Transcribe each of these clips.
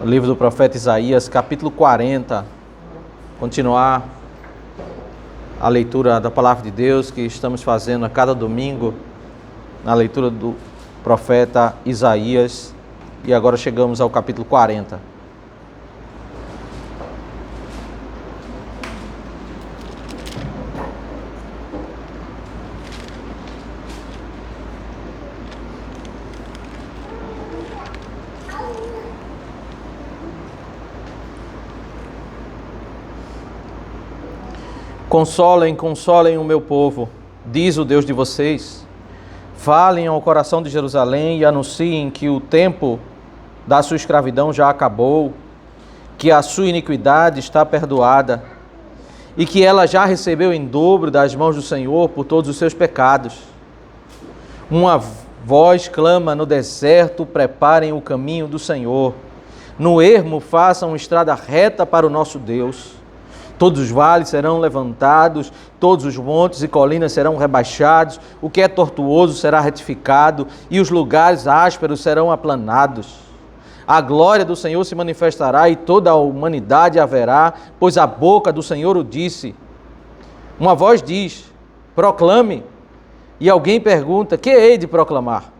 O livro do profeta Isaías, capítulo 40. Continuar a leitura da palavra de Deus que estamos fazendo a cada domingo, na leitura do profeta Isaías. E agora chegamos ao capítulo 40. Consolem, consolem o meu povo, diz o Deus de vocês. Falem ao coração de Jerusalém e anunciem que o tempo da sua escravidão já acabou, que a sua iniquidade está perdoada e que ela já recebeu em dobro das mãos do Senhor por todos os seus pecados. Uma voz clama no deserto: preparem o caminho do Senhor. No ermo façam estrada reta para o nosso Deus. Todos os vales serão levantados, todos os montes e colinas serão rebaixados, o que é tortuoso será retificado e os lugares ásperos serão aplanados. A glória do Senhor se manifestará e toda a humanidade a verá, pois a boca do Senhor o disse. Uma voz diz: proclame. E alguém pergunta: que hei de proclamar?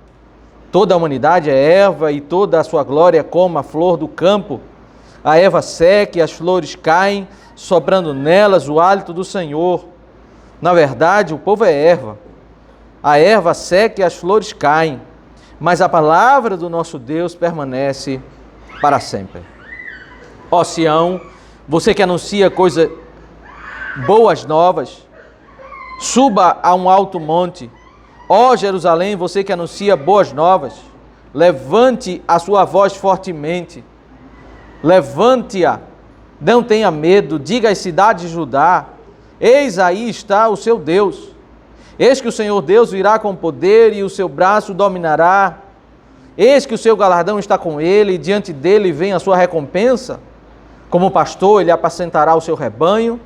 Toda a humanidade é erva e toda a sua glória como a flor do campo. A erva seca e as flores caem, soprando nelas o hálito do Senhor. Na verdade, o povo é erva. A erva seca e as flores caem, mas a palavra do nosso Deus permanece para sempre. Ó Sião, você que anuncia coisas boas novas, suba a um alto monte. Ó Jerusalém, você que anuncia boas novas, levante a sua voz fortemente. Levante-a, não tenha medo, diga às cidades de Judá: eis aí está o seu Deus. Eis que o Senhor Deus virá com poder e o seu braço dominará. Eis que o seu galardão está com ele e diante dele vem a sua recompensa. Como pastor, ele apacentará o seu rebanho.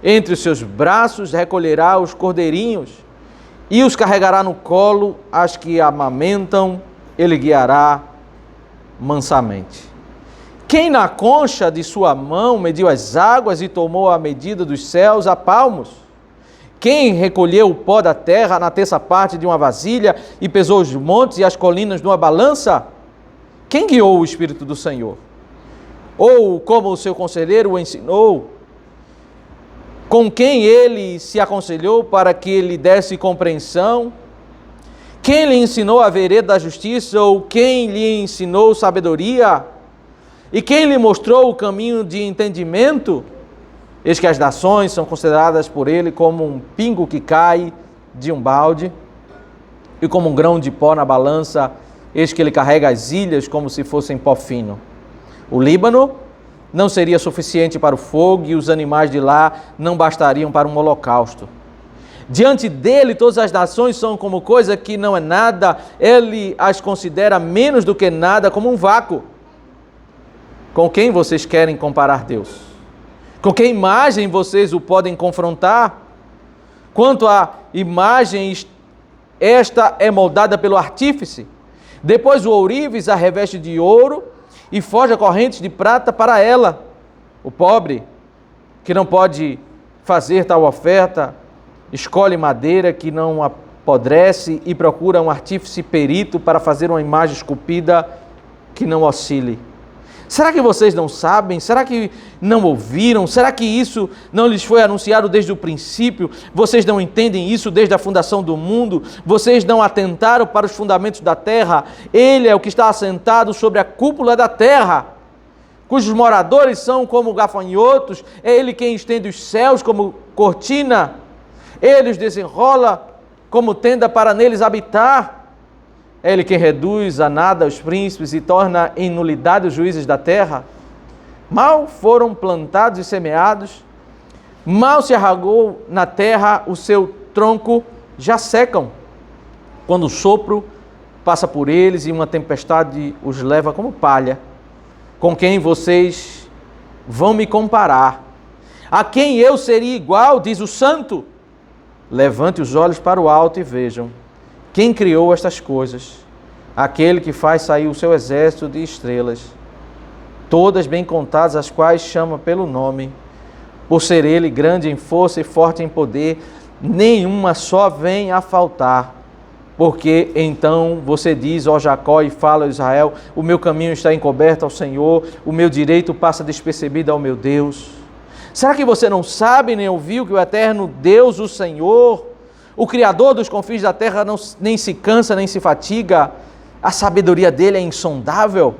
Entre os seus braços recolherá os cordeirinhos e os carregará no colo, as que amamentam, ele guiará mansamente. Quem na concha de sua mão mediu as águas e tomou a medida dos céus a palmos? Quem recolheu o pó da terra na terça parte de uma vasilha e pesou os montes e as colinas numa balança? Quem guiou o Espírito do Senhor? Ou como o seu conselheiro o ensinou? Com quem ele se aconselhou para que lhe desse compreensão? Quem lhe ensinou a vereda da justiça ou quem lhe ensinou sabedoria? E quem lhe mostrou o caminho de entendimento? Eis que as nações são consideradas por ele como um pingo que cai de um balde e como um grão de pó na balança. Eis que ele carrega as ilhas como se fossem pó fino. O Líbano não seria suficiente para o fogo e os animais de lá não bastariam para um holocausto. Diante dele todas as nações são como coisa que não é nada. Ele as considera menos do que nada, como um vácuo. Com quem vocês querem comparar Deus? Com que imagem vocês o podem confrontar? Quanto à imagem, esta é moldada pelo artífice. Depois o ourives a reveste de ouro e forja correntes de prata para ela. O pobre, que não pode fazer tal oferta, escolhe madeira que não apodrece e procura um artífice perito para fazer uma imagem esculpida que não oscile. Será que vocês não sabem? Será que não ouviram? Será que isso não lhes foi anunciado desde o princípio? Vocês não entendem isso desde a fundação do mundo? Vocês não atentaram para os fundamentos da terra? Ele é o que está assentado sobre a cúpula da terra, cujos moradores são como gafanhotos. É ele quem estende os céus como cortina. Ele os desenrola como tenda para neles habitar. É ele quem reduz a nada os príncipes e torna em nulidade os juízes da terra. Mal foram plantados e semeados, mal se arraigou na terra, o seu tronco já secam. Quando o sopro passa por eles e uma tempestade os leva como palha. Com quem vocês vão me comparar? A quem eu seria igual, diz o santo? Levante os olhos para o alto e vejam. Quem criou estas coisas? Aquele que faz sair o seu exército de estrelas. todas bem contadas, as quais chama pelo nome, por ser ele grande em força e forte em poder, nenhuma só vem a faltar. Porque então você diz, ó Jacó, e fala a Israel, o meu caminho está encoberto ao Senhor, o meu direito passa despercebido ao meu Deus. Será que você não sabe nem ouviu que o eterno Deus, o Senhor, o Criador dos confins da terra, nem se cansa, nem se fatiga? A sabedoria dele é insondável.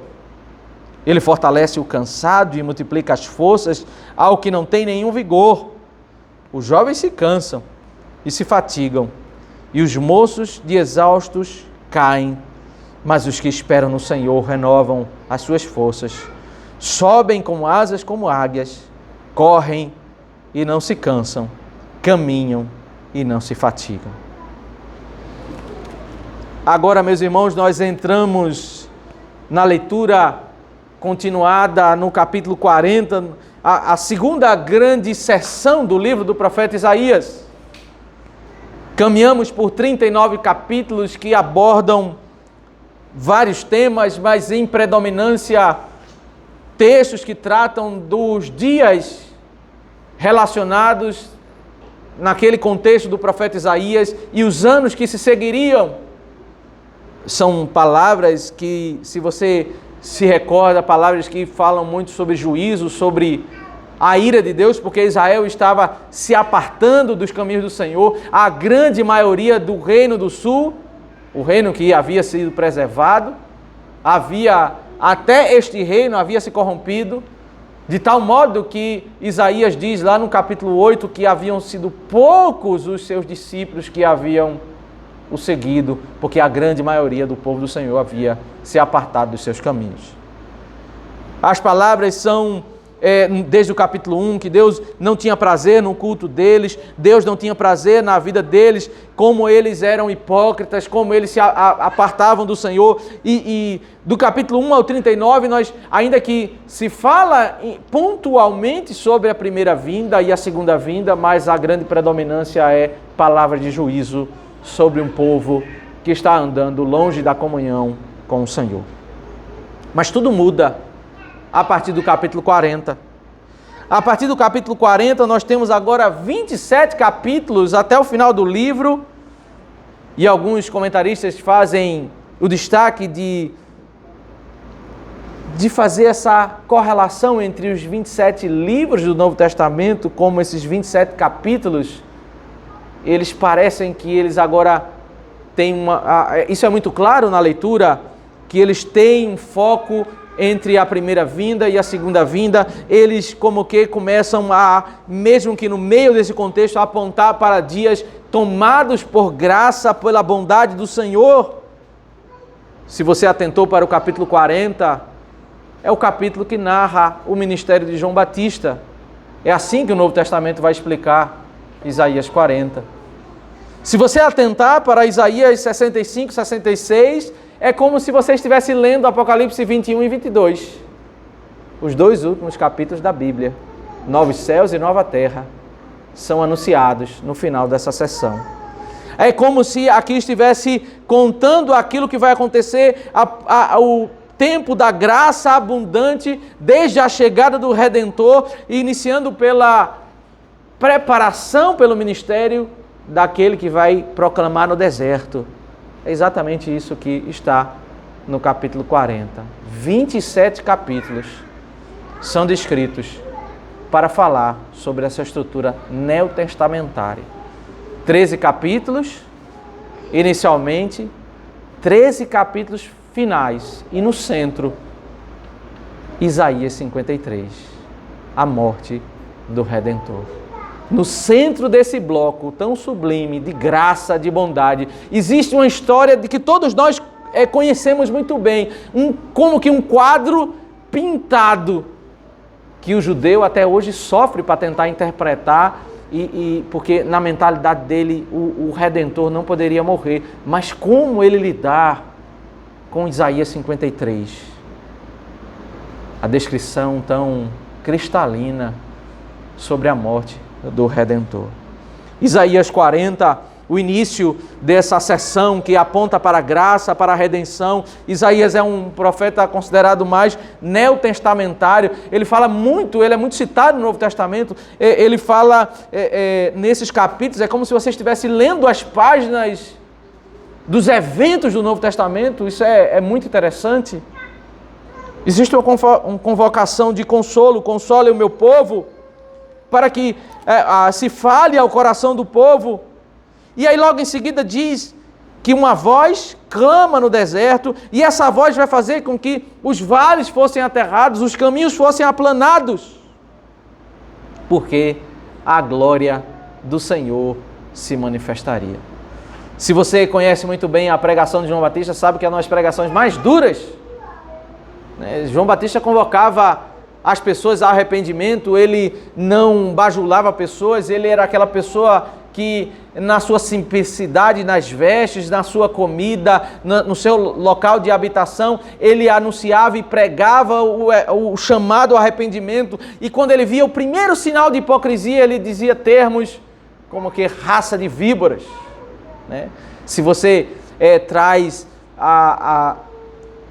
Ele fortalece o cansado e multiplica as forças ao que não tem nenhum vigor. Os jovens se cansam e se fatigam, e os moços de exaustos caem, mas os que esperam no Senhor renovam as suas forças, sobem com asas como águias, correm e não se cansam, caminham e não se fatigam. Agora, meus irmãos, nós entramos na leitura continuada no capítulo 40, a segunda grande seção do livro do profeta Isaías. Caminhamos por 39 capítulos que abordam vários temas, mas em predominância textos que tratam dos dias relacionados naquele contexto do profeta Isaías e os anos que se seguiriam. São palavras que, se você se recorda, palavras que falam muito sobre juízo, sobre a ira de Deus, porque Israel estava se apartando dos caminhos do Senhor. A grande maioria do reino do sul, o reino que havia sido preservado, até este reino havia se corrompido, de tal modo que Isaías diz lá no capítulo 8 que haviam sido poucos os seus discípulos que haviam o seguido, porque a grande maioria do povo do Senhor havia se apartado dos seus caminhos. As palavras são, desde o capítulo 1, que Deus não tinha prazer no culto deles, Deus não tinha prazer na vida deles, como eles eram hipócritas, como eles se apartavam do Senhor. E do capítulo 1 ao 39, ainda que se fala pontualmente sobre a primeira vinda e a segunda vinda, mas a grande predominância é palavra de juízo sobre um povo que está andando longe da comunhão com o Senhor. Mas tudo muda a partir do capítulo 40. A partir do capítulo 40, nós temos agora 27 capítulos até o final do livro, e alguns comentaristas fazem o destaque de fazer essa correlação entre os 27 livros do Novo Testamento, como esses 27 capítulos, eles parecem que eles agora têm isso é muito claro na leitura, que eles têm um foco entre a primeira vinda e a segunda vinda. Eles como que começam mesmo que no meio desse contexto, a apontar para dias tomados por graça, pela bondade do Senhor. Se você atentou para o capítulo 40, é o capítulo que narra o ministério de João Batista. É assim que o Novo Testamento vai explicar Isaías 40. Se você atentar para Isaías 65, 66, é como se você estivesse lendo Apocalipse 21 e 22. Os dois últimos capítulos da Bíblia, novos céus e nova terra, são anunciados no final dessa sessão. É como se aqui estivesse contando aquilo que vai acontecer, o tempo da graça abundante, desde a chegada do Redentor, iniciando pela preparação pelo ministério daquele que vai proclamar no deserto. É exatamente isso que está no capítulo 40. 27 capítulos são descritos para falar sobre essa estrutura neotestamentária. 13 capítulos, inicialmente, 13 capítulos finais, e no centro, Isaías 53, a morte do Redentor. No centro desse bloco tão sublime de graça, de bondade, existe uma história de que todos nós conhecemos muito bem, como que um quadro pintado, que o judeu até hoje sofre para tentar interpretar, porque na mentalidade dele o Redentor não poderia morrer. Mas como ele lidar com Isaías 53? A descrição tão cristalina sobre a morte do Redentor. Isaías 40 o início dessa sessão que aponta para a graça, para a redenção. Isaías é um profeta considerado mais neotestamentário. Ele fala muito, ele é muito citado no Novo Testamento. Ele fala nesses capítulos, é como se você estivesse lendo as páginas dos eventos do Novo Testamento. Isso é muito interessante. Existe uma convocação de consolo, console o meu povo, para que se fale ao coração do povo. E aí logo em seguida diz que uma voz clama no deserto, e essa voz vai fazer com que os vales fossem aterrados, os caminhos fossem aplanados, porque a glória do Senhor se manifestaria. Se você conhece muito bem a pregação de João Batista, sabe que é uma das pregações mais duras. João Batista convocava as pessoas ao arrependimento, ele não bajulava pessoas, ele era aquela pessoa que na sua simplicidade, nas vestes, na sua comida, no seu local de habitação, ele anunciava e pregava o chamado ao arrependimento, e quando ele via o primeiro sinal de hipocrisia, ele dizia termos como que raça de víboras. Se você traz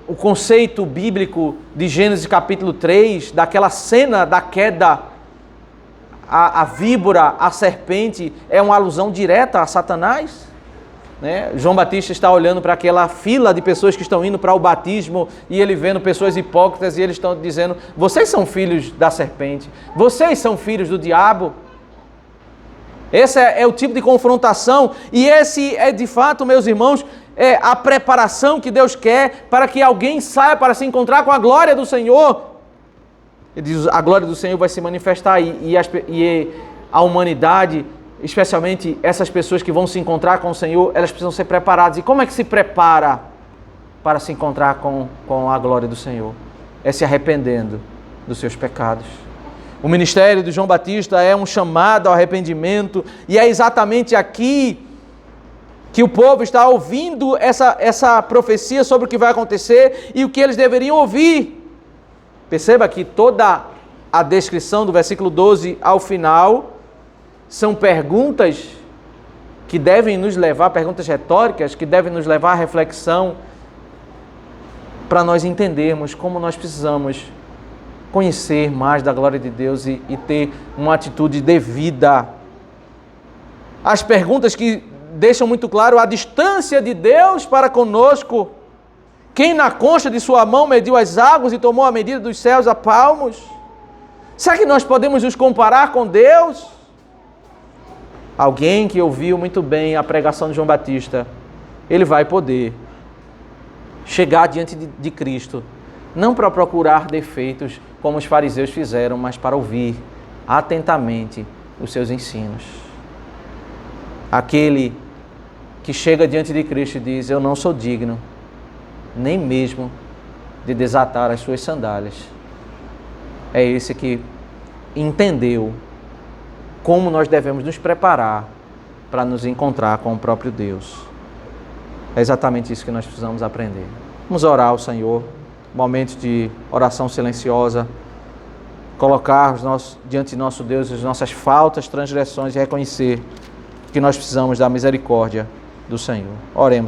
o conceito bíblico de Gênesis capítulo 3, daquela cena da queda, a víbora, a serpente, é uma alusão direta a Satanás. João Batista está olhando para aquela fila de pessoas que estão indo para o batismo, e ele vendo pessoas hipócritas, e eles estão dizendo: vocês são filhos da serpente, vocês são filhos do diabo. Esse é o tipo de confrontação, e esse é de fato, meus irmãos, a preparação que Deus quer para que alguém saia para se encontrar com a glória do Senhor. Ele diz: a glória do Senhor vai se manifestar, e a humanidade, especialmente essas pessoas que vão se encontrar com o Senhor, elas precisam ser preparadas. E como é que se prepara para se encontrar com a glória do Senhor? É se arrependendo dos seus pecados. O ministério de João Batista é um chamado ao arrependimento, e é exatamente aqui que o povo está ouvindo essa profecia sobre o que vai acontecer e o que eles deveriam ouvir. Perceba que toda a descrição do versículo 12 ao final são perguntas que devem nos levar, perguntas retóricas, que devem nos levar à reflexão, para nós entendermos como nós precisamos conhecer mais da glória de Deus e ter uma atitude devida. As perguntas que deixam muito claro a distância de Deus para conosco. Quem na concha de sua mão mediu as águas e tomou a medida dos céus a palmos? Será que nós podemos nos comparar com Deus? Alguém que ouviu muito bem a pregação de João Batista, ele vai poder chegar diante de Cristo, não para procurar defeitos como os fariseus fizeram, mas para ouvir atentamente os seus ensinos. Aquele que chega diante de Cristo e diz: eu não sou digno nem mesmo de desatar as suas sandálias. É esse que entendeu como nós devemos nos preparar para nos encontrar com o próprio Deus. É exatamente isso que nós precisamos aprender. Vamos orar ao Senhor, momentos de oração silenciosa, colocar diante de nosso Deus as nossas faltas, transgressões, e reconhecer que nós precisamos da misericórdia do Senhor. Oremos.